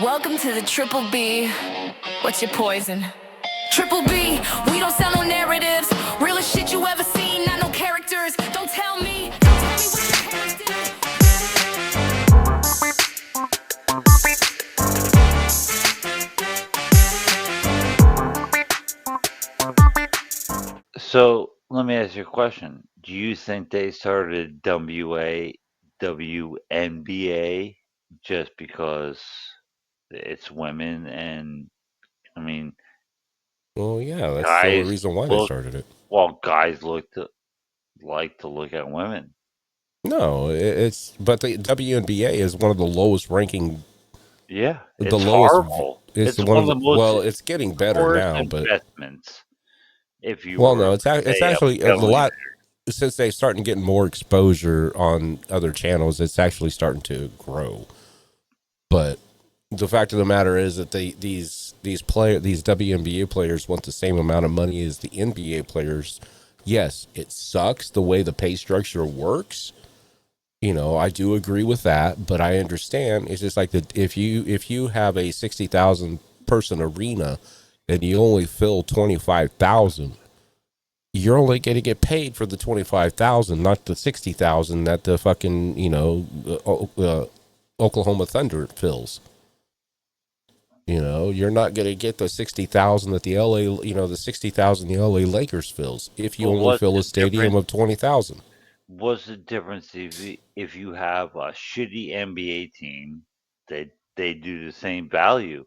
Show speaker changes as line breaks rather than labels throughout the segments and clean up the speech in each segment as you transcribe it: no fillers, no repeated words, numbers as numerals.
Welcome to the Triple B. What's your poison? Triple B, we don't sell no narratives. Realest shit you ever seen, not no characters. Don't tell me what your
So let me ask you a question. Do you think they started WNBA just because it's women and I mean
Well, yeah, that's the only
guys
reason why they
look
started it.
well guys like to look at women.
No, it's but the WNBA is one of the lowest ranking,
Yeah,
the
it's
lowest.
horrible.
It's
It's
one
one
of
of
the
the most
well, it's getting better
poorest
now, but
investments if you
well,
were
no,
to
it's
pay a
actually a
billionaire.
lot since they starting getting more exposure on other channels. It's actually starting to grow, but the fact of the matter is that these WNBA players want the same amount of money as the NBA players. Yes, it sucks the way the pay structure works. I do agree with that, but I understand. It's just like that if you have a 60,000 person arena and you only fill 25,000, you're only going to get paid for the 25,000, not the 60,000 that the fucking Oklahoma Thunder fills. You're not going to get the 60,000 that the 60,000 the LA Lakers fills if you
But
only
what's
fill a
the
stadium
difference?
of 20,000.
What's the difference if you have a shitty NBA team? They do the same value.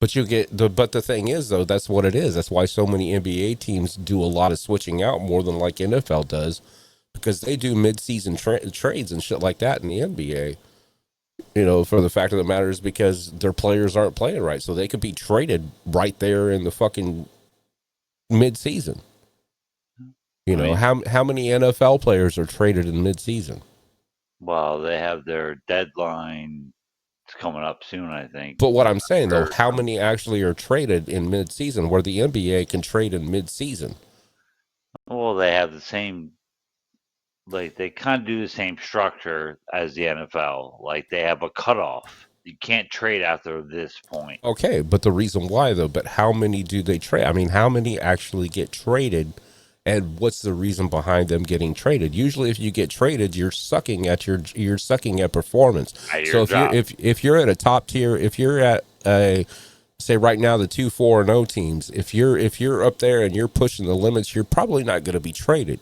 But the thing is though, that's what it is. That's why so many NBA teams do a lot of switching out more than like NFL does, because they do mid-season trades and shit like that in the NBA. For the fact of the matter is because their players aren't playing right, so they could be traded right there in the fucking mid-season.
I mean,
How many NFL players are traded in mid-season?
well, they have their deadline. It's coming up soon, I think.
But what I'm saying though,
November
how
some-
many actually are traded in mid-season where the NBA can trade in mid-season?
Well, they have the same. Like they kind of do the same structure as the NFL. Like they have a cutoff. You can't trade after this point.
Okay, but the reason why though, but how many do they trade? I mean, how many actually get traded, and what's the reason behind them getting traded? Usually if you get traded, you're sucking at performance.
At your
So
job.
if you're at a top tier, if you're at a say right now the 2-4-0 teams, if you're up there and you're pushing the limits, you're probably not going to be traded.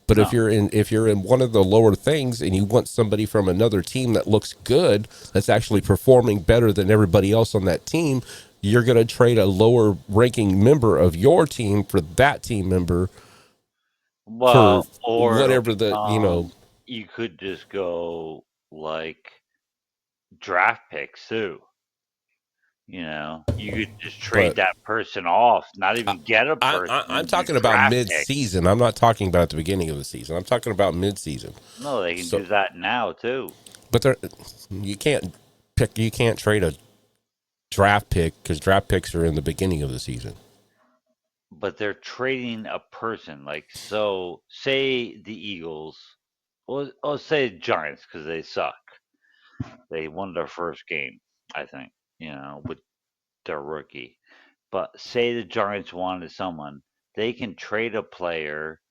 But
No.
if you're in one of the lower things and you want somebody from another team that looks good, that's actually performing better than everybody else on that team, you're going to trade a lower ranking member of your team for that team member for
Well, or
whatever
you could just go like draft picks too. You could just trade
but
that person off, not even get a person.
I'm
You
talking about
draft pick.
mid-season. I'm not talking about at the beginning of the season. I'm talking about mid-season.
No, they can
So,
do that now too.
but you can't trade a draft pick because draft picks are in the beginning of the season.
But they're trading a person. Like, so say the Eagles, well, I'll say Giants because they suck. They won their first game, I think, with their rookie. But say the Giants wanted someone, they can trade a player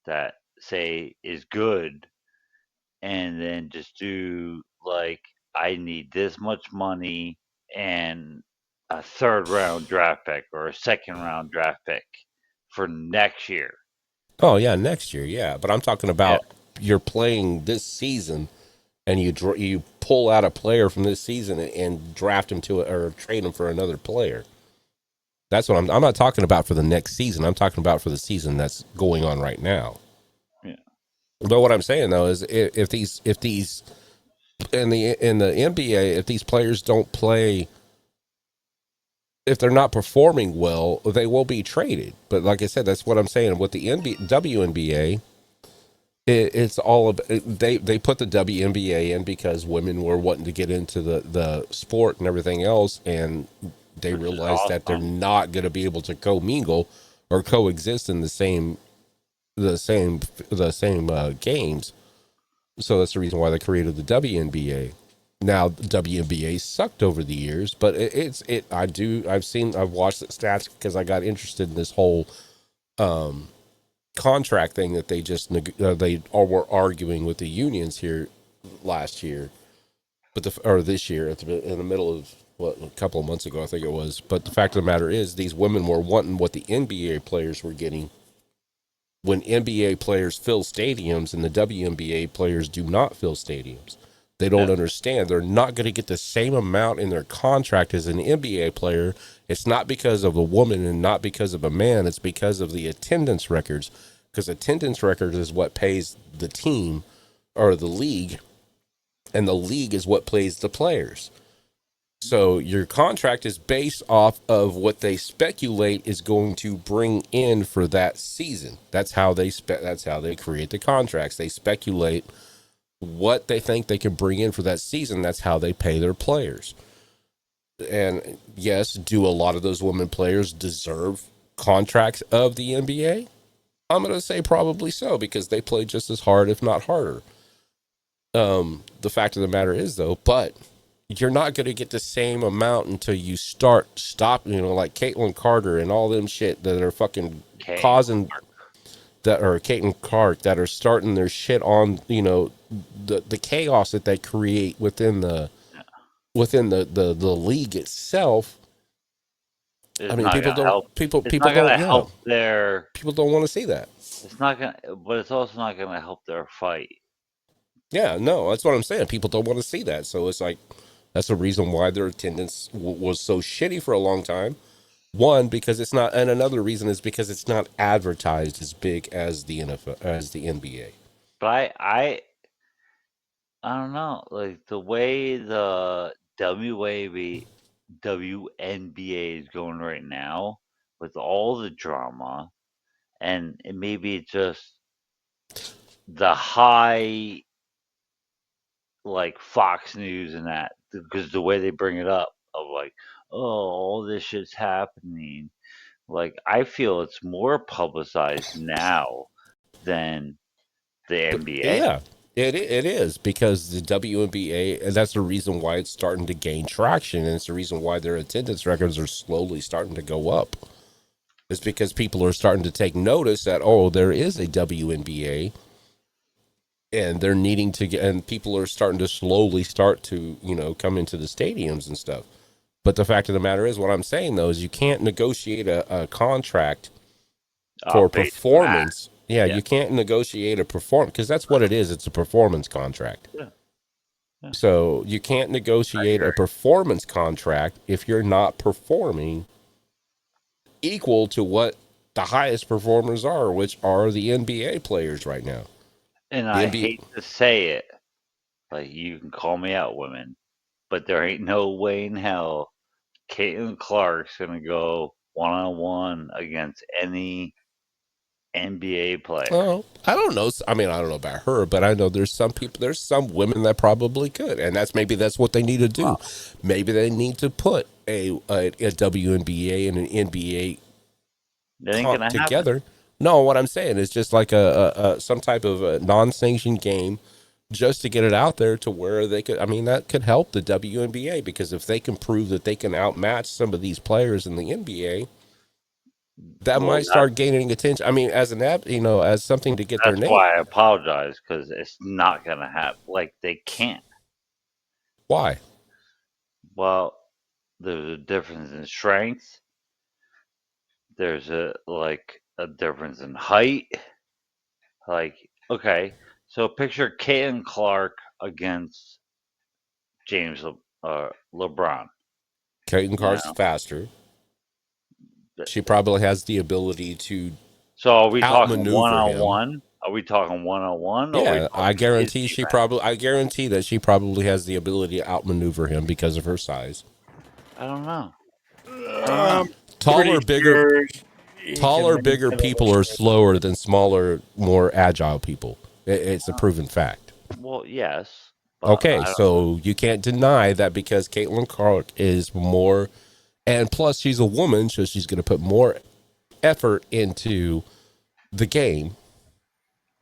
that, say, is good and then just do like, I need this much money and a third round draft pick or a second round draft pick for next year.
Oh yeah, next year, yeah. But I'm talking
Yeah.
about you're playing this season, and you pull out a player from this season and draft him or trade him for another player. That's what I'm not talking about for the next season. I'm talking about for the season that's going on right now.
Yeah.
But what I'm saying though is if these in the NBA, if these players don't play, if they're not performing well, they will be traded. But like I said, that's what I'm saying with the WNBA. It's all about, they put the WNBA in because women were wanting to get into the sport and everything else, and they
Which is
realized that they're
awesome.
not going to be able to commingle or coexist in the same games. So that's the reason why they created the WNBA. Now the WNBA sucked over the years, but I've watched the stats because I got interested in this whole contract thing that they just they all were arguing with the unions here last year, or this year in the middle of a couple of months ago I think it was. But the fact of the matter is, these women were wanting what the NBA players were getting. When NBA players fill stadiums and the WNBA players do not fill stadiums, they don't understand. They're not going to get the same amount in their contract as an NBA player. It's not because of a woman and not because of a man. It's because of the attendance records, because attendance records is what pays the team or the league, and the league is what pays the players. So your contract is based off of what they speculate is going to bring in for that season. That's how they create the contracts. They speculate what they think they can bring in for that season. That's how they pay their players. And yes, do a lot of those women players deserve contracts of the NBA? I'm going to say probably so, because they play just as hard, if not harder. The fact of the matter is, though, but you're not going to get the same amount until you stop, like Caitlin Carter and all them shit that are fucking causing that, or Caitlin Clark, that are starting their shit on, the chaos that they create within the league itself.
It's
I mean,
people
don't want to see that.
It's not gonna, but it's also not gonna help their fight.
Yeah, no, that's what I'm saying. People don't want to see that, so it's like that's the reason why their attendance was so shitty for a long time. One, because it's not, and another reason is because it's not advertised as big as the NFL, as the NBA.
But I don't know, like the way the WNBA is going right now, with all the drama, and maybe just the high, like Fox News and that, because the way they bring it up of like, oh, all this shit's happening. Like, I feel it's more publicized now than the NBA.
Yeah, it is, because the WNBA, and that's the reason why it's starting to gain traction, and it's the reason why their attendance records are slowly starting to go up. It's because people are starting to take notice that, oh, there is a WNBA, and they're needing to get, and people are starting to slowly start to, come into the stadiums and stuff. But the fact of the matter is, what I'm saying though is, you can't negotiate a contract for performance. Yeah, you can't negotiate a performance, because that's what it is. It's a performance contract.
Yeah.
So you can't negotiate a performance contract if you're not performing equal to what the highest performers are, which are the NBA players right now.
And I hate to say it, like, you can call me out, women, but there ain't no way in hell Caitlin Clark's gonna go one-on-one against any NBA player.
Oh, I don't know. I mean, I don't know about her, but I know there's some women that probably could, and maybe that's what they need to do. Wow. Maybe they need to put a WNBA and an NBA together. Happen. No, what I'm saying is just like some type of a non-sanctioned game, just to get it out there to where they could. I mean, that could help the WNBA, because if they can prove that they can outmatch some of these players in the NBA, that might start gaining attention. I mean, as as something to get their name.
That's why I apologize, because it's not going to happen. Like, they can't.
Why?
Well, there's a difference in strength. There's a difference in height. Like, okay, so picture Caitlin Clark against James LeBron.
Caitlin Clark's faster. She probably has the ability to.
So are we talking one-on-one? Are we talking one-on-one?
Yeah, I guarantee that she probably has the ability to outmaneuver him because of her size.
I don't know.
Taller, bigger people are slower than smaller, more agile people. It's a proven fact.
Well, yes.
Okay, so you can't deny that, because Caitlin Clark is more, and plus she's a woman, so she's going to put more effort into the game.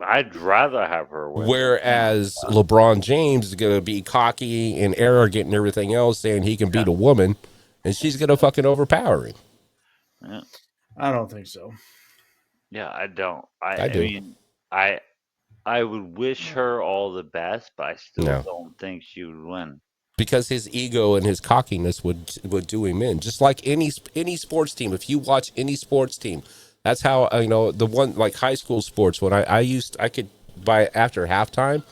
I'd rather have her win.
Whereas LeBron James is going to be cocky and arrogant and everything else, saying he can beat a woman, and she's going to fucking overpower him.
Yeah.
I don't think so.
Yeah, I don't.
I
I
do.
mean, I would wish her all the best, but I still
No.
don't think she would win.
Because his ego and his cockiness would do him in. Just like any sports team. If you watch any sports team, that's how the one like high school sports. When I could by after halftime,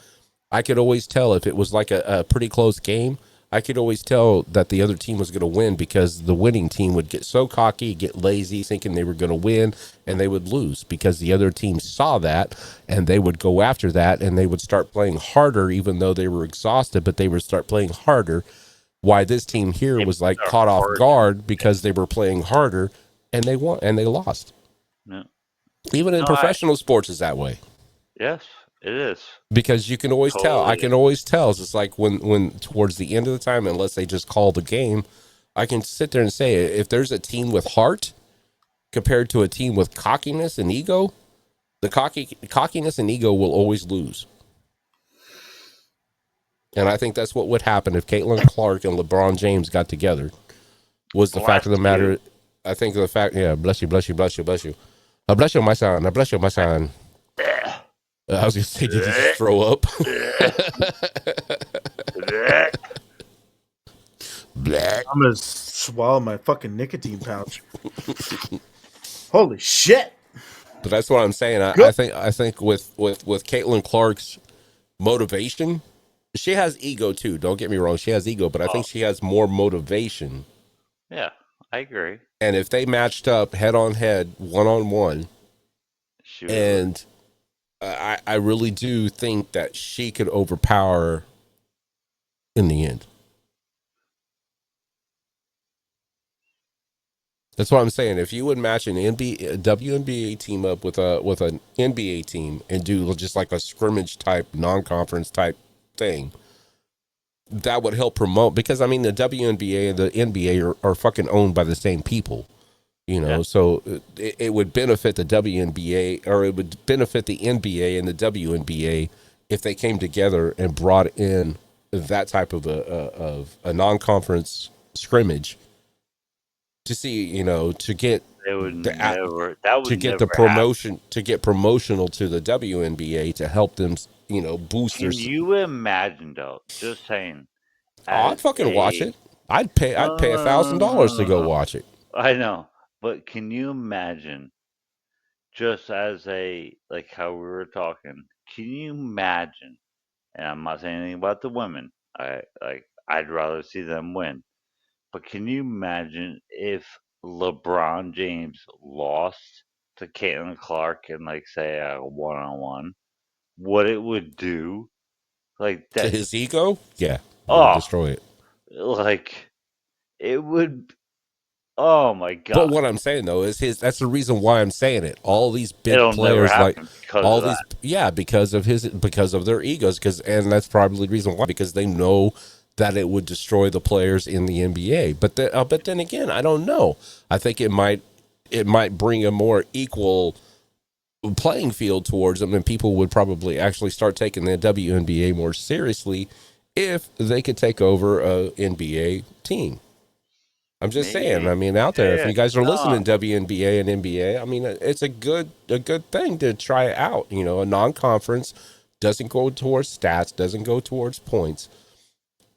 I could always tell if it was like a pretty close game. I could always tell that the other team was going to win because the winning team would get so cocky, get lazy, thinking they were going to win, and they would lose because the other team saw that and they would go after that and they would start playing harder, even though they were exhausted, but they would start playing harder. Why this team here was like caught off guard because they were playing harder and they won and they lost.
No.
Even in professional sports is that way.
Yes, it is.
Because you can always tell. I can always tell. It's like when towards the end of the time, unless they just call the game, I can sit there and say, if there's a team with heart compared to a team with cockiness and ego, the cockiness and ego will always lose. And I think that's what would happen if Caitlin Clark and LeBron James got together. Was the fact of the matter. I think the fact, bless you, bless you, bless you, bless you. Bless you, my son. Bless you, my son. I was going to say, did you just throw up?
I'm going to swallow my fucking nicotine pouch. Holy shit.
But that's what I'm saying. I think with Caitlin Clark's motivation, she has ego too. Don't get me wrong. She has ego, but I think she has more motivation.
Yeah, I agree.
And if they matched up head on head, 1-on-1, and I really do think that she could overpower in the end. That's what I'm saying. If you would match an WNBA team up with an NBA team and do just like a scrimmage type, non-conference type thing, that would help promote. Because I mean, the WNBA and the NBA are fucking owned by the same people. So it would benefit the WNBA, or it would benefit the NBA and the WNBA if they came together and brought in that type of a non-conference scrimmage to see, to get promotion, to get promotional to the WNBA to help them, boost their.
Can you imagine though? Just saying.
I'd fucking watch it. I'd pay $1,000 to go watch it.
I know. But can you imagine, just as like how we were talking, can you imagine, and I'm not saying anything about the women, I'd rather see them win, but can you imagine if LeBron James lost to Caitlin Clark in, like, say, a one-on-one, what it would do? Like, that.
To his ego? Yeah. Would destroy it.
Like, it would. Oh my god!
But what I'm saying though is that's the reason why I'm saying it. All these big players, like all these, because of their egos, and that's probably the reason why, because they know that it would destroy the players in the NBA. But then again, I don't know. I think it might bring a more equal playing field towards them, and people would probably actually start taking the WNBA more seriously if they could take over a NBA team. I'm just saying. I mean, out there, if you guys are listening to WNBA and NBA, I mean, it's a good thing to try it out. A non-conference, doesn't go towards stats, doesn't go towards points,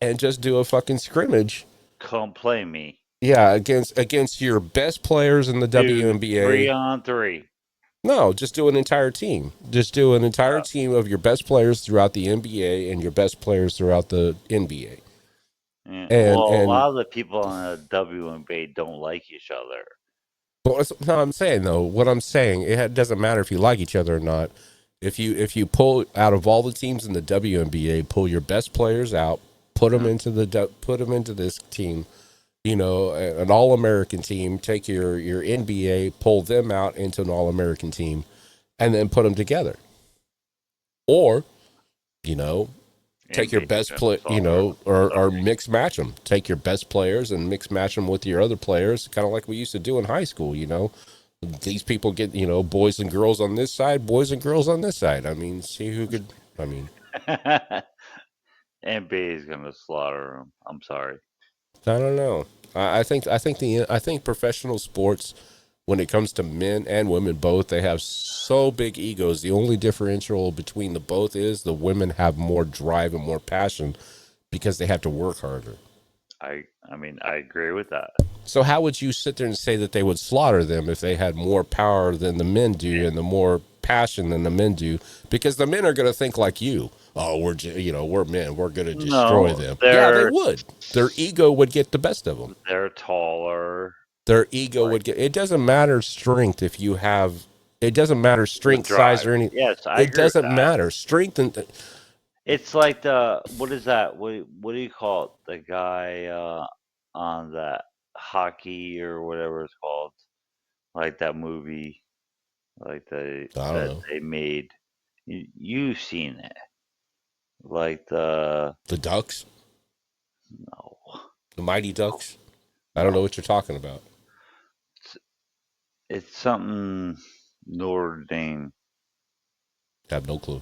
and just do a fucking scrimmage.
Come play me.
Yeah, against your best players in the WNBA.
3-on-3.
No, just do an entire team. Just do an entire team of your best players throughout the NBA and your best players throughout the NBA.
Yeah. And a lot of the people on the WNBA don't like each other.
But no, I'm saying though, what I'm saying, it doesn't matter if you like each other or not. If you pull out of all the teams in the WNBA, pull your best players out, put them into this team, an All-American team. Take your NBA, pull them out into an All-American team, and then put them together. Or, take your best play, or mix match them. Take your best players and mix match them with your other players, kind of like we used to do in high school. These people get, boys and girls on this side, boys and girls on this side. I mean, see who could. I mean,
NBA is gonna slaughter him. I'm sorry.
I don't know. I think professional sports, when it comes to men and women both, they have so big egos. The only differential between the both is the women have more drive and more passion because they have to work harder.
I mean, I agree with that.
So how would you sit there and say that they would slaughter them if they had more power than the men do and the more passion than the men do? Because the men are going to think like you. Oh, we're men. We're going to destroy
No,
them. Yeah, they
they're
would. Their ego would get the best of them.
they're taller.
Their ego
Like
would get. It doesn't matter strength if you have. It doesn't matter
the
strength, size,
drive.
or anything.
Yes, I
It
agree with
doesn't
that.
matter strength and.
It's like the what is that? What do you call it? The guy on that hockey or whatever it's called, like that movie, like
I don't
that
know.
they made. You've seen it, like the
The Ducks,
no,
the Mighty Ducks. I don't know
no.
what you're talking about.
It's something Notre Dame.
I have no clue.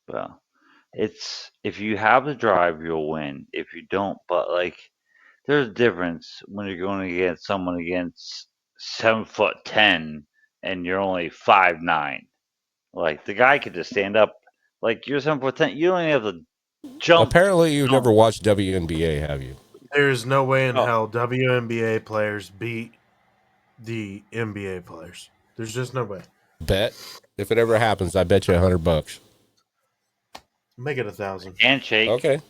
Well, it's if you have the drive, you'll win. If you don't, but like there's a difference when you're going against someone against 7'10" and you're only 5'9". Like the guy could just stand up. Like you're 7'10". You don't even have to jump.
Apparently, you've
Jump.
never watched WNBA, have you?
There's no way in
Oh,
hell WNBA players beat the NBA players. There's just no way.
Bet. If it ever happens, I bet you $100.
Make it 1,000.
handshake,
Okay.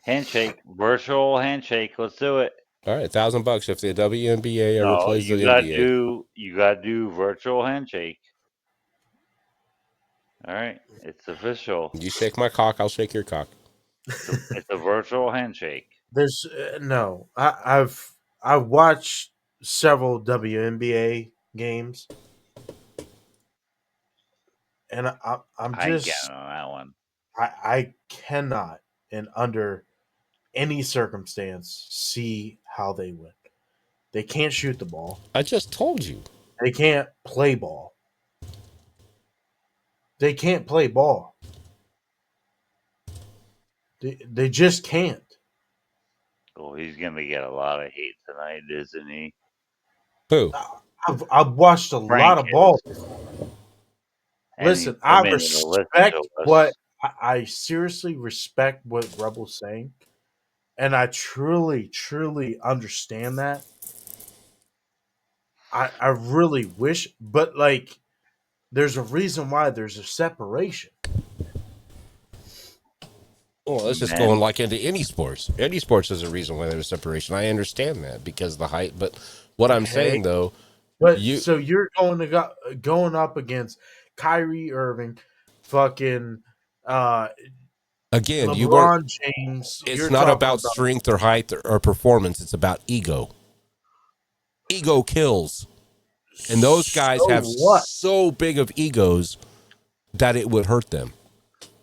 handshake, virtual handshake. Let's do it.
All right, $1,000 if the WNBA ever
No,
plays the NBA.
you gotta do virtual handshake. All right, it's official.
You shake my cock, I'll shake your cock.
It's a virtual handshake.
There's no. I've watched several WNBA games, and I'm
I ain't getting
just
on that one.
I cannot, and under any circumstance, see how they win. They can't shoot the ball.
I just told you.
They can't play ball. They can't play ball. They just can't.
Oh, he's gonna get a lot of hate tonight, isn't he?
Who?
I've watched a lot
Frank
of ball.
is.
Listen,
Any
I
women will listen
respect
to
what
us.
I seriously respect what Rebel's saying, and I truly understand that. I really wish, but like, there's a reason why there's a separation.
Well, let's just go
Men,
like into any sports. Any sports is a reason why there's separation. I understand that because of the height. But what I'm
Okay,
saying though,
but
you
so you're going up against Kyrie Irving, fucking uh,
again, you weren't.
LeBron James.
It's
You're
not
talking
about
about
strength or height or performance. It's about ego. Ego kills, and those guys
so
have
what?
so big of egos that it would hurt them.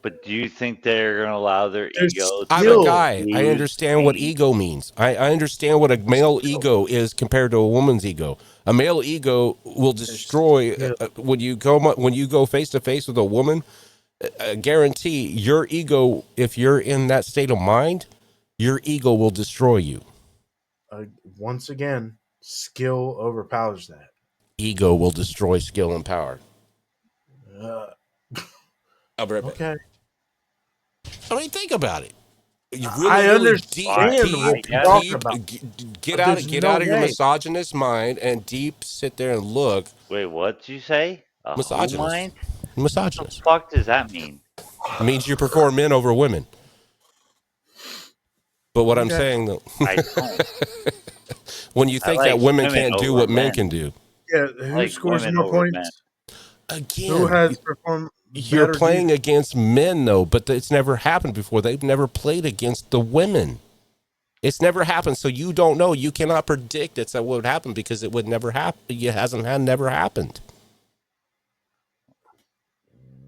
but do you think they're gonna allow their
There's
ego
I'm a
to
still
guy. I
lose
understand what
steam?
ego means. I understand what a male ego is compared to a woman's ego. A male ego will
there's
destroy
still
when you go face to face with a woman. I guarantee your ego, if you're in that state of mind, your ego will destroy you.
uh, once again, skill overpowers that.
Ego will destroy skill and power.
Uh,
I'll be right back.
okay,
I mean, think about it. You
I
really
Why?
understand
I
what you're
get it.
talking about,
get
but
out
there's
get
no
out of your
way.
misogynist mind and deep sit there and look.
Wait, what'd you say? A who
Misogynist.
mind? The
Misogynist.
fuck does that mean?
It means you prefer men over women. But what I'm
Okay,
saying though,
I don't.
when you
I
think that
like
women
women
can't do
over
what men
men.
can do,
yeah.
I
Who
like
scores
women
more
over men.
points? Who
again,
has performed
you're
better
playing
defense?
against men though, but it's never happened before. They've never played against the women. It's never happened, so you don't know. You cannot predict it's what would happen because it would never happen. It never happened.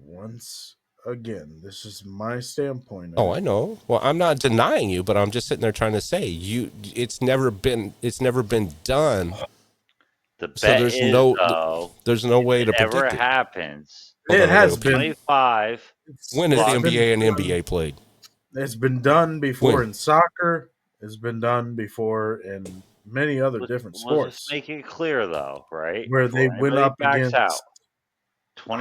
Once again, this is my standpoint of
Oh, I
it.
know. Well, I'm not denying you, but I'm just sitting there trying to say it's never been done
The
So
bet
there's
is,
no
though,
there's no
if
way
it
to
ever
predict it.
happens,
Hold
It
on,
has
hold on.
been.
25
When has the
bucks.
NBA and
Done.
NBA played?
It's been done before
When?
in soccer. It's been done before in many other different
We'll just
sports
make it clear, though, right?
where they
Before
went
anybody
up
backs out,
against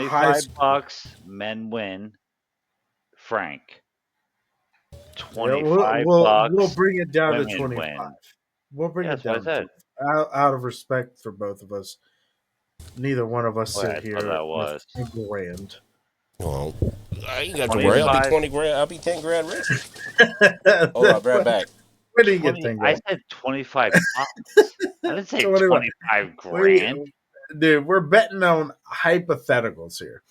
high
25
school.
bucks, men win. Frank.
Yeah,
25
we'll
bucks,
bring it down to
women
25.
win.
We'll bring
Yeah,
it
that's what I
down to
said.
25. Out of respect for both of us, neither one of us
What I
sit
thought
here
that
with
was.
a grand.
Well, I ain't got to worry. I'll be
25,
20 grand. I'll be 10 grand richer. Hold on, I'll be right back.
Where do you get
20.
10
I
grand?
said 25 bucks. I didn't say
21.
25 grand.
Dude, we're betting on hypotheticals here.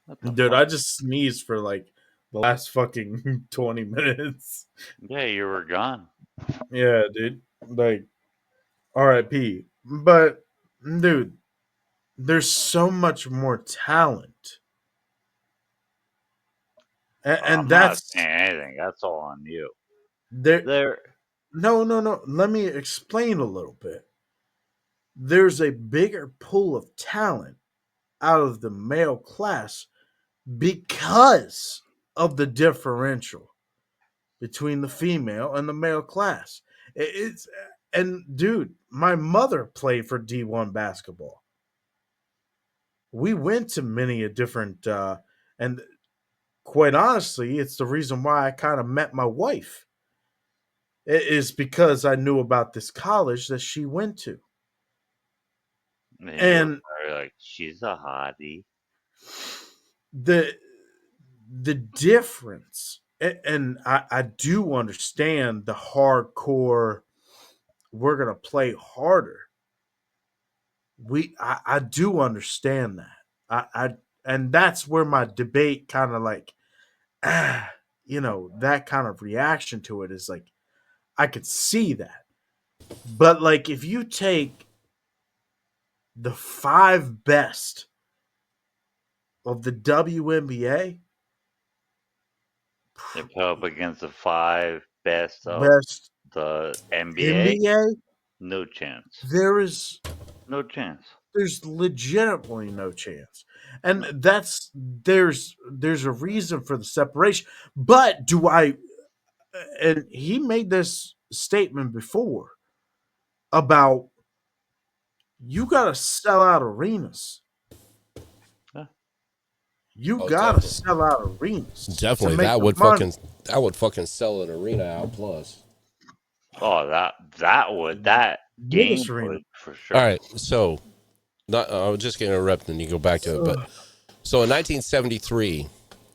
What the
Dude,
fuck?
I just sneezed for like the last fucking 20 minutes.
Yeah, you were gone.
Yeah, dude. Like, RIP. But, dude, there's so much more talent. And
I'm not
that's
saying anything. That's all on you.
there.
There.
No, no, no. Let me explain a little bit. There's a bigger pool of talent out of the male class because of the differential between the female and the male class. It's and dude, my mother played for D1 basketball. We went to many a different and quite honestly, it's the reason why I kind of met my wife. It is because I knew about this college that she went to.
And you were
And
probably like, she's a hottie.
the the difference and I do understand the hardcore we're gonna play harder. I do understand that. I and that's where my debate kind of like that kind of reaction to it is like I could see that. But like if you take the five best of the WNBA,
They put up against the 5 best of
best
the NBA.
NBA,
No chance.
there is
No chance.
there's legitimately no chance.
No.
And there's a reason for the separation. But do I and he made this statement before about you got to sell out arenas.
Yeah.
You
Oh,
got to
definitely.
sell out arenas to
Definitely.
make the money.
That would fucking sell an arena out plus.
Oh, that game
Biggest arena.
would for
All
sure.
right. So not I was just gonna interrupt and you go back to it, but so in 1973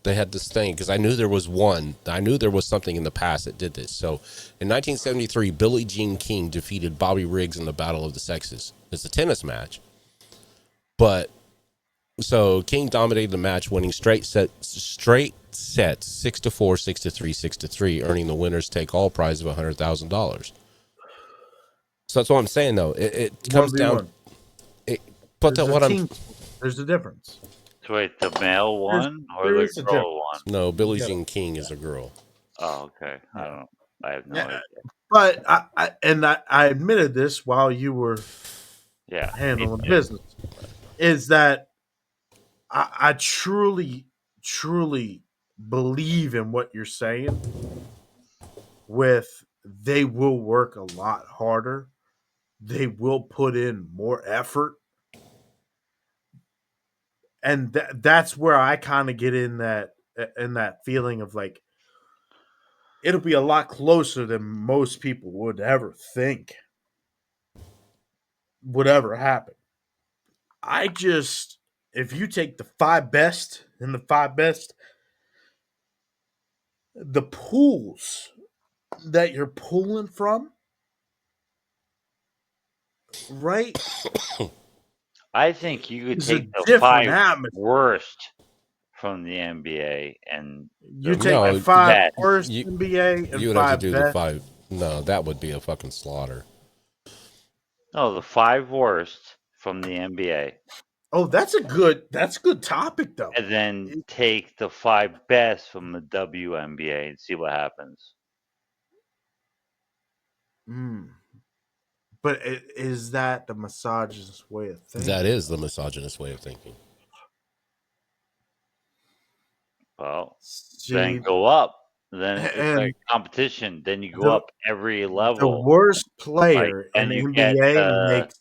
they had this thing because I knew there was one. I knew there was something in the past that did this. So in 1973, Billie Jean King defeated Bobby Riggs in the Battle of the Sexes. It's a tennis match, but so King dominated the match, winning straight sets 6-4, 6-3, 6-3, earning the winners take all prize of $100,000. So that's what I'm saying though. It comes down.
1v1.
But
There's a
what I'm
team. There's a difference.
So wait, the male one or
There
the
is a
girl
difference.
one?
no Billie
Yeah.
Jean King is a girl.
Oh, okay. I
Yeah.
don't. I have no
Yeah.
idea.
But I admitted this while you were
Yeah.
handling
me too.
business, is that I truly, truly believe in what you're saying with they will work a lot harder. They will put in more effort. And that's where I kind of get in that feeling of like it'll be a lot closer than most people would ever think would ever happen. I just if you take the five best and the five best, the pools that you're pulling from, right,
I think you could
is a
take the
different
5
atmosphere.
worst from the NBA and
You
the
take the
No,
5
five
best.
worst
you
NBA and
you would have to
five
do the
best.
5. No, that would be a fucking slaughter.
No, the 5 worst from the NBA,
Oh, that's a good topic though.
and then take the 5 best from the WNBA and see what happens.
Mm. But is that the misogynist way of thinking?
That is the misogynist way of thinking.
Well, then
See,
go up. Then it's like
and
competition. Then you go
the
up every
the
level.
worst
Like
player in
then
the
you get
NBA makes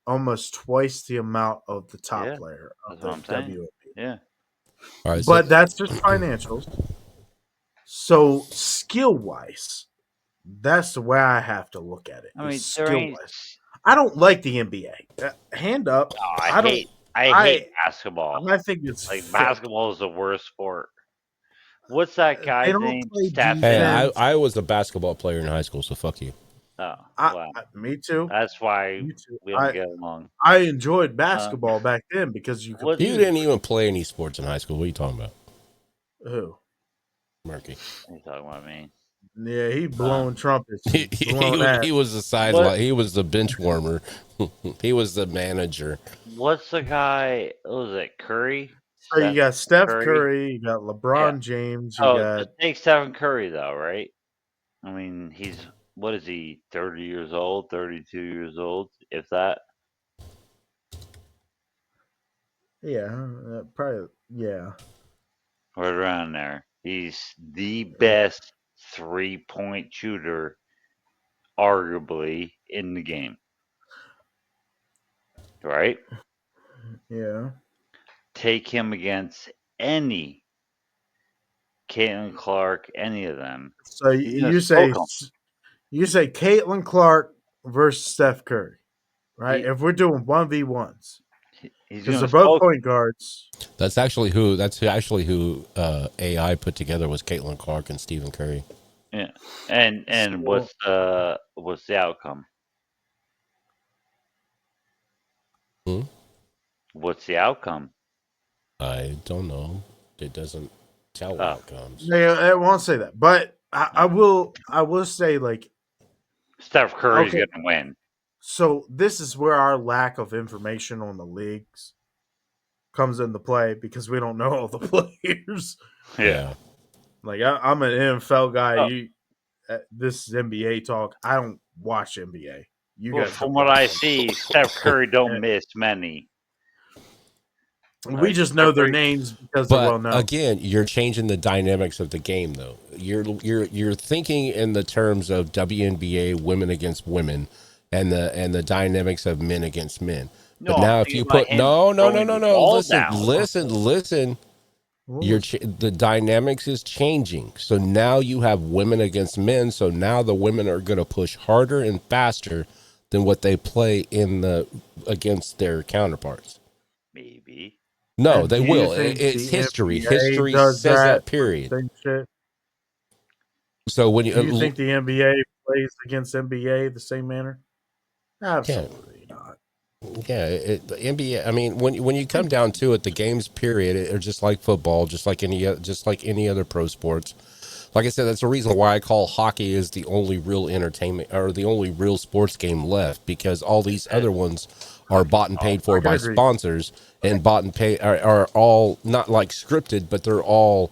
almost twice the amount of the top
yeah,
player of
that's what
the
I'm saying.
WNBA.
Yeah.
All right, so
But that's just financials. So skill wise, that's the way I have to look at it.
I
Is
mean, there
skill
ain't.
wise. I don't like the NBA. Hand up.
Oh,
I don't.
I hate
I
basketball.
I think it's
Like
fake.
basketball is the worst sport. What's that
They
guy's
don't
name?
play
hey,
Stephen.
defense.
I was a basketball player in high school, so fuck you.
Oh, well,
Me too.
that's why
Me too.
we don't get along.
I enjoyed
Uh,
basketball back then because you
what
You
competed
didn't
with
even play any sports in high school. What are you talking about,
who?
Murky?
are you talking about me?
Yeah, he
Uh,
blowing trumpets and blowing
He
that.
was the
what
sideline. He was the bench warmer. He was the manager.
what's the guy? What was it? Curry?
So you
Steph
got Steph
Curry?
Curry, you got
Yeah.
LeBron James, you
Oh,
got
just take Stephen Curry though, right? I mean, he's what is he? 30 years old, 32 years old, if that.
probably yeah.
Right around there. He's the best 3-point shooter, arguably, in the game. Right?
Yeah.
Take him against any Caitlin Clark, any of them.
So
He's gonna smoke them.
you say Caitlin Clark versus Steph Curry, right?
He,
If we're doing 1v1s,
he's
because
gonna
they're both
smoke.
point guards.
That's actually who AI put together was Caitlin Clark and Stephen Curry.
Yeah. And
So,
what's the outcome?
Hmm?
What's the outcome?
I don't know. It doesn't tell
Oh,
outcomes.
yeah, I won't say that, but I will say like
Steph Curry's
okay.
gonna win.
So this is where our lack of information on the leagues comes into play because we don't know all the players.
Yeah.
Yeah.
Like I'm an NFL guy.
Oh,
This is NBA talk. I don't watch NBA. You
well,
guys
from
know
what
more.
I see, Steph Curry don't miss many.
We
Like
just know
Steph
their
Curry,
names because they're well
But
known.
again, you're changing the dynamics of the game, though. You're thinking in the terms of WNBA women against women, and the dynamics of men against men.
no,
But
I'm
now, if
thinking
you
about
put
him throwing the
no,
ball
listen,
down.
listen. The dynamics is changing. So now you have women against men. So now the women are going to push harder and faster than what they play against their counterparts.
Maybe.
No,
And
they
do you
will.
think
It's
the
history.
NBA
History
does
says
that
that.
for the
Period.
same shit?
So when
Do you
you
think the NBA plays against NBA the same manner?
yeah,
Absolutely not.
the NBA. I mean, when you come down to it, the games period are just like football, just like any other pro sports. Like I said, that's the reason why I call hockey is the only real entertainment or the only real sports game left, because all these
Eh,
other ones are bought and paid
I
for
can
by
agree.
sponsors and bought and paid are all not like scripted, but they're all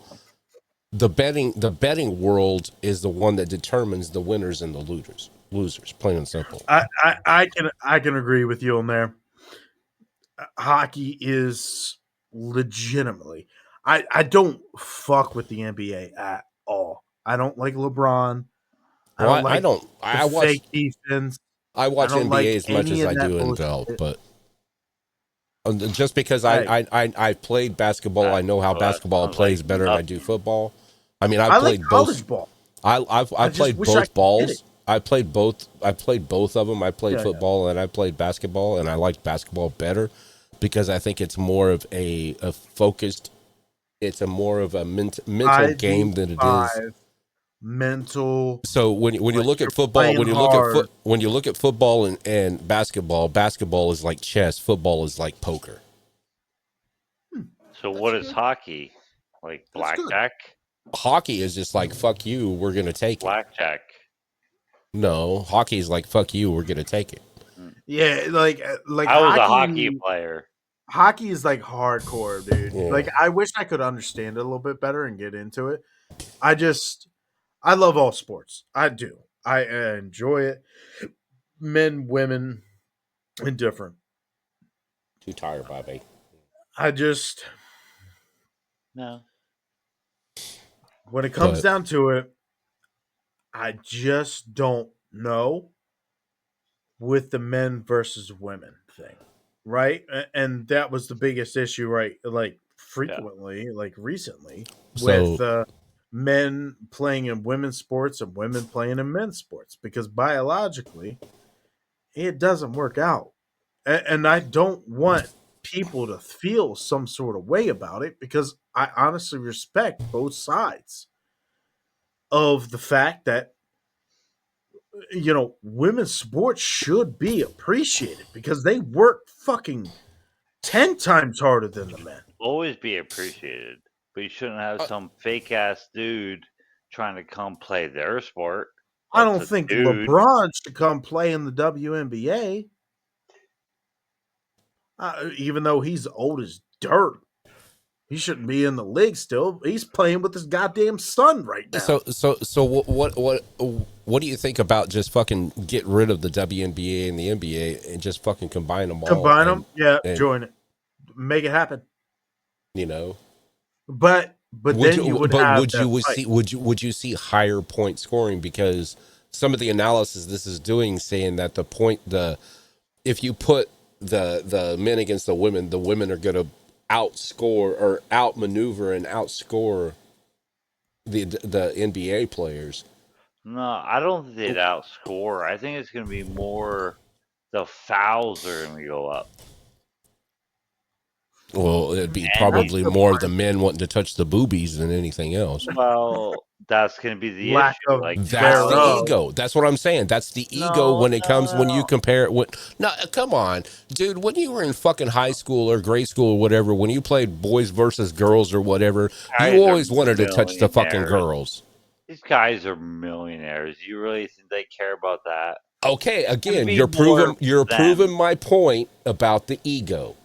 the betting world is the one that determines the winners and the losers, plain and simple.
I can agree with you on there. Hockey is legitimately. I don't fuck with the NBA at all. I don't like LeBron. I
Well,
don't
I
like
don't.
the
I watch
fake defense.
I
I
watch
don't
NBA
like
as much
any
as
of
I
that
do NFL,
bullshit.
but just because
Hey,
I played basketball, I know how
well, that
basketball
sounds like
plays better than I do
nothing.
football. I mean, I've
I like
played both.
college ball.
I
I just
played
wish I
both
could get it.
balls. I played both. I played both of them. I played
Yeah, yeah.
football and I played basketball, and I like basketball better because I think it's more of a focused. It's a more of a mental game than it is.
5v5 mental.
So when you
Like
look at
you're
football,
playing hard.
when you look at football and basketball is like chess. Football is like poker.
So
That's
what is
good.
hockey? Like
That's good.
blackjack?
Hockey is just like fuck you, we're gonna take it.
Blackjack.
No, hockey is like fuck you, we're gonna take it.
Mm.
Yeah, like
I was a hockey
hockey.
player.
Hockey is like hardcore, dude.
Yeah.
Like I wish I could understand it a little bit better and get into it. I love all sports. I do. I enjoy it. men, women, indifferent.
Too tired, Bobby.
I just,
No.
when it comes
But
down to it, I just don't know with the men versus women thing, right? And that was the biggest issue, right? Like
Yeah.
frequently, like recently, with
so
men playing in women's sports and women playing in men's sports, because biologically, it doesn't work out. And I don't want people to feel some sort of way about it because I honestly respect both sides of the fact that women's sports should be appreciated because they work fucking 10 times harder than the men.
Always be appreciated, but you shouldn't have
uh,
some fake ass dude trying to come play their sport.
I
That's
don't
a
think
dude.
LeBron should come play in the WNBA, even though he's old as dirt. He shouldn't be in the league still. He's playing with his goddamn son right now.
so what do you think about just fucking get rid of the WNBA and the NBA and just fucking combine them all
Combine them, yeah,
and
join it, make it happen.
you know
But then you would have that fight.
would you see higher point scoring because some of the analysis this is doing saying that if you put the men against the women are going to outscore or outmaneuver and outscore the NBA players.
No, I don't think they'd outscore. I think it's going to be more the fouls are going to go up.
Well, it'd be
And
probably
the
more
point.
the men wanting to touch the boobies than anything else.
Well, that's going to be the
Lack
issue.
of
Like
That's the
thereof.
ego. That's what I'm saying. That's the ego
No,
when it comes when you
no.
compare it with. No, come on, dude. When you were in fucking high school or grade school or whatever, when you played boys versus girls or whatever,
Guys
you
are
always wanted to touch the fucking
millionaires.
girls.
These guys are millionaires. You really think they care about that?
Okay, again,
be
you're
more
proving
them.
my point about the ego.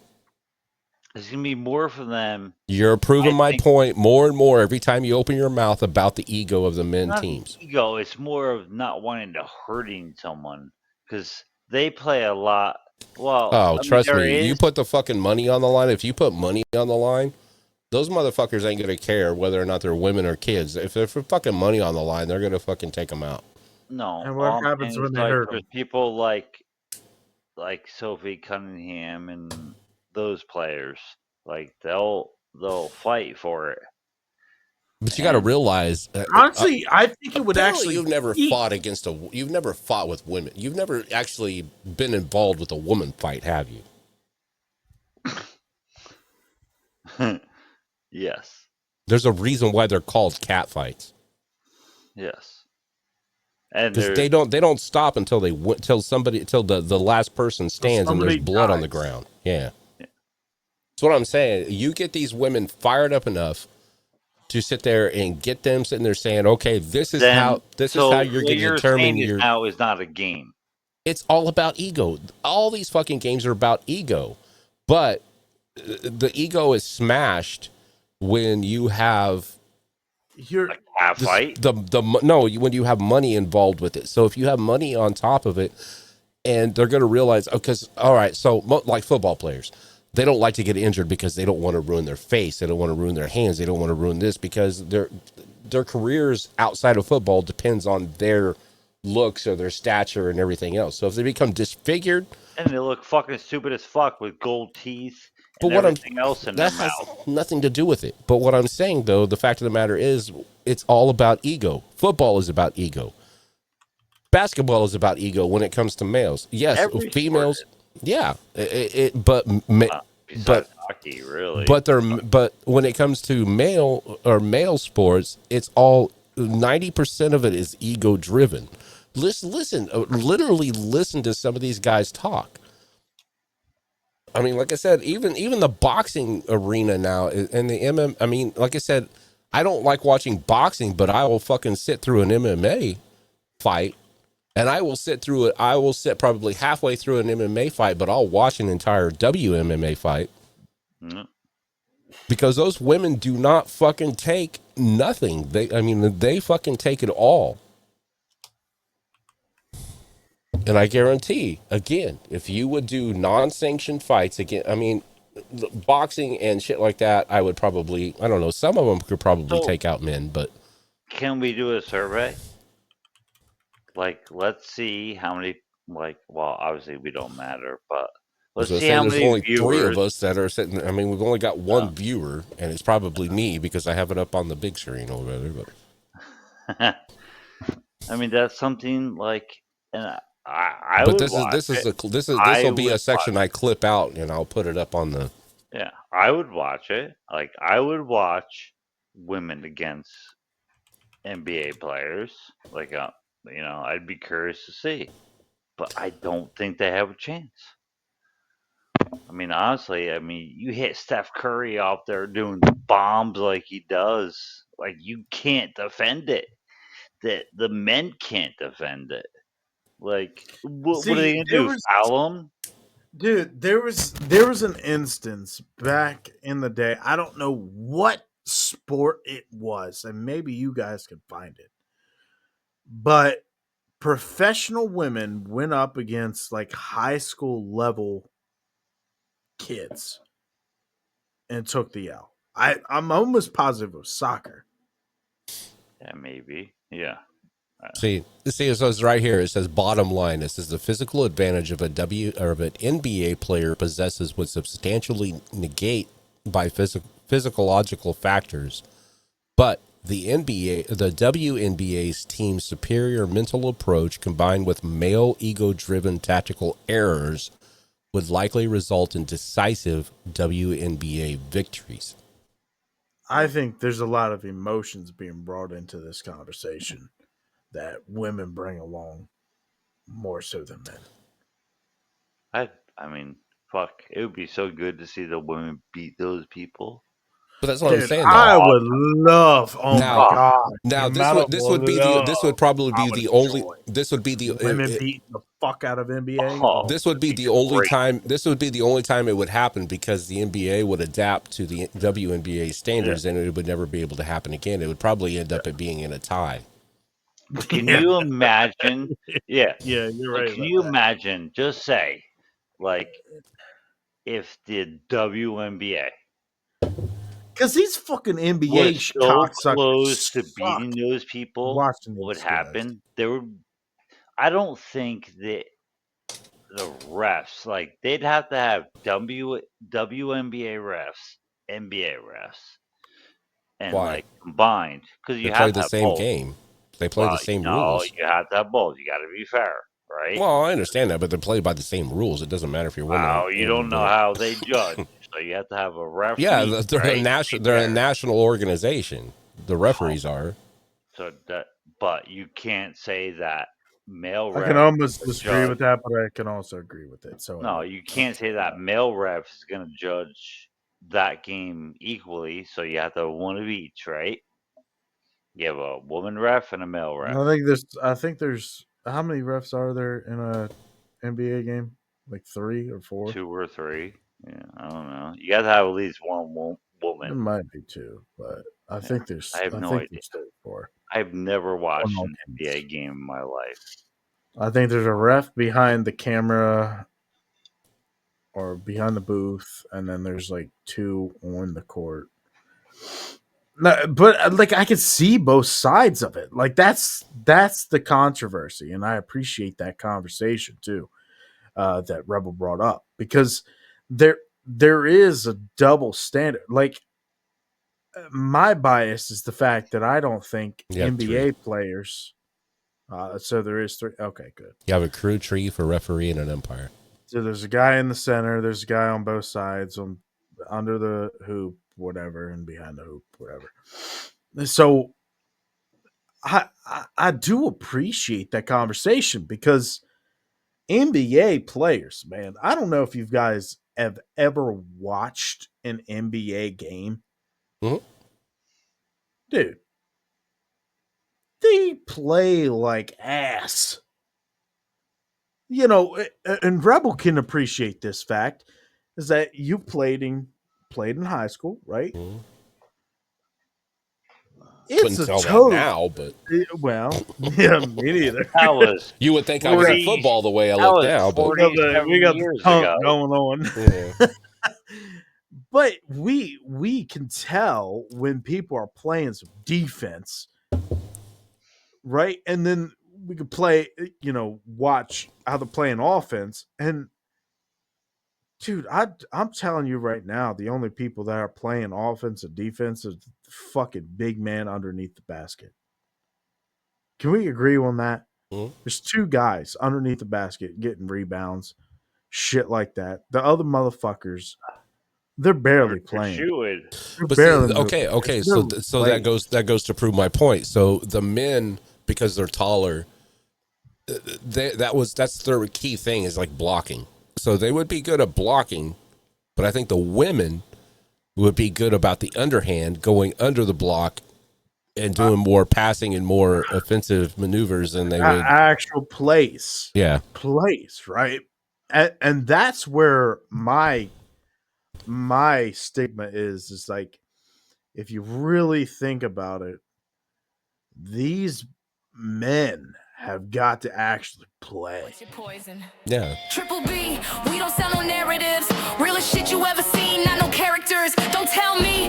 It's going to be more for them.
You're proving
I
my
think
point more and more every time you open your mouth about the ego of the men
not
teams.
ego. It's more of not wanting to hurting someone because they play a lot. Well,
Oh,
I mean,
trust
there
me, you
is.
put the fucking money on the line. If you put money on the line, those motherfuckers ain't gonna care whether or not they're women or kids. If they're for fucking money on the line, they're gonna fucking take them out.
No,
And
all
what
I'm
happens
saying
when
is
they
like
hurt
there's
them?
people like Sophie Cunningham and those players. Like they'll fight for it.
But you got to
And
realize,
Honestly, I think it would
apparently,
actually
you've never fought with women. You've never actually been involved with a woman fight, have you?
yes,
There's a reason why they're called cat fights
yes, and
because
there's
they don't stop until the last person stands and there's
somebody
blood on the
dies.
ground. Yeah, that's what I'm saying. You get these women fired up enough to sit there and get them sitting there saying, "Okay, this is
then.
how
So
you're
what
going to
you're
determine
saying is
your."
now is not a game.
It's all about ego. All these fucking games are about ego, but the ego is smashed when you have
You're
A fight.
when you have money involved with it. So if you have money on top of it, and they're going to realize, because all right, so like football players, they don't like to get injured because they don't want to ruin their face, they don't want to ruin their hands, they don't want to ruin this because their careers outside of football depends on their looks or their stature and everything else. So if they become disfigured,
And they look fucking stupid as fuck with gold teeth
but
and everything else in their
that has
mouth.
nothing to do with it. But what I'm saying though, the fact of the matter is, it's all about ego. Football is about ego. Basketball is about ego when it comes to males. Yes,
Every
females.
sport
Yeah,
besides
but
hockey, really.
but when it comes to male sports, it's all 90% of it is ego driven. Literally listen to some of these guys talk. I mean, like I said, even the boxing arena now and the MM. I mean, like I said, I don't like watching boxing, but I will fucking sit through an MMA fight, and I will sit through it. I will sit probably halfway through an MMA fight, but I'll watch an entire WMMA fight.
Mm.
Because those women do not fucking take nothing. They fucking take it all. And I guarantee, again, if you would do non-sanctioned fights again, I mean, boxing and shit like that, I would probably, I don't know, some of them could probably
So,
take out men, but
can we do a survey? Like, let's see how many. Like, well, obviously we don't matter, but
I was
let's
going to
see
say
how
there's
many
only three of
viewers.
us that are sitting. I mean, we've only got
Uh,
one viewer, and it's probably me because I have it up on the big screen over there. But
I mean, that's something like, and I
but
would watch it.
this
I
will be
would
a section
watch
I
it.
clip out, and I'll put it up on the.
Yeah, I would watch it. Like, I would watch women against NBA players. Like, I'd be curious to see, but I don't think they have a chance. I mean, honestly, I mean, you hit Steph Curry out there doing bombs like he does. Like, you can't defend it. The men can't defend it. Like, what are they
See,
gonna
there
do?
was
Foul him?
dude, there was an instance back in the day. I don't know what sport it was, and maybe you guys could find it. But professional women went up against like high school level kids and took the L. I'm almost positive it was soccer.
Yeah, maybe. Yeah.
See, it says right here. It says bottom line. It says the physical advantage of of an NBA player possesses would substantially negate by physiological factors. But the WNBA's team's superior mental approach combined with male ego driven tactical errors would likely result in decisive WNBA victories.
I think there's a lot of emotions being brought into this conversation that women bring along more so than men.
I mean, fuck. It would be so good to see the women beat those people.
But that's what I'm
Dude,
saying, though.
I
Oh,
would love. Oh my
Now,
oh,
god, the
now
amount of
this
love
would probably
I
be
would
the only
enjoy.
this would be the
Women beating the fuck out of NBA.
oh,
Oh,
this would
it'd
be
be
the only
great.
time it would happen because the NBA would adapt to the WNBA
yeah,
standards and it would never be able to happen again. It would probably end up it being in a tie.
Can
yeah,
you imagine? Yeah.
yeah. You're
Like,
right
can
about
you
that.
imagine, just say, like, if the WNBA
Because these fucking NBA
was so
cocksuckers
close to
suck
beating those people,
watching
what would
these guys.
happen? There would, I don't think that the refs, like, they'd have to have WNBA refs, NBA refs, and
Why?
like combined, because
They
you
play
have to
the
have
same
both.
game. They play
Well,
the same
no,
rules.
you have to have both. You got to be fair, right?
Well, I understand that, but they play by the same rules. It doesn't matter if you're women
Well, you
or
don't know
the
how they judge, so you have to have a
yeah,
referee,
they're a
right? To
national
be
they're a
fair.
national organization. The
Oh,
referees are.
so that, but you can't say that male
I can
ref
almost
would
disagree
judge.
with that, but I can also agree with it. So
No, you can't say that male ref is going to judge that game equally. So you have to have one of each, right? You have a woman ref and a male ref.
I think there's how many refs are there in a NBA game? Like 3 or 4?
Two or three. Yeah, I don't know. You got to have at least one
There
woman.
might be two, but I
Yeah,
think
I
there's
have
I
no
think
idea.
there's 3 or 4
I've never
on
watched
all
an NBA
teams.
game in my life.
I think there's a ref behind the camera or behind the booth, and then there's like two on the court. No, but like I could see both sides of it. Like that's the controversy, and I appreciate that conversation too. That Rebel brought up because there is a double standard. Like my bias is the fact that I don't think
You have three.
NBA players. So there is three. Okay, good.
You have a crew chief, a referee, and an umpire.
So there's a guy in the center. There's a guy on both sides, on under the hoop, whatever, and behind the hoop, whatever. So I do appreciate that conversation because NBA players, man. I don't know if you guys have ever watched an NBA game,
Mhm.
dude. They play like ass. And Rebel can appreciate this fact is that you played in high school, right?
Mhm.
It's
Couldn't
a
tell that
total.
now, but
Well, yeah, me neither.
That was
you would think I was in
40
football the way I
that
look
was
now. But
47
we got the
years
pump
ago.
going on.
yeah.
But we can tell when people are playing some defense, right? And then we could play, watch how they're playing offense. And dude, I'm telling you right now, the only people that are playing offense and defense is the fucking big man underneath the basket. Can we agree on that?
Mhm.
There's two guys underneath the basket getting rebounds, shit like that. The other motherfuckers, they're barely playing.
Shooting.
They're
But see,
barely
okay,
moving.
okay.
It's
So
barely
so
plays.
that goes to prove my point. So the men, because they're taller, that's their key thing is like blocking. So they would be good at blocking, but I think the women would be good about the underhand, going under the block and doing more passing and more offensive maneuvers than they would.
Actual place,
Yeah.
right? And that's where my stigma is like, if you really think about it, these men have got to actually play.
What's your poison?
Yeah.
Triple B, we don't sell no narratives. Realest shit you ever seen, not no characters. Don't tell me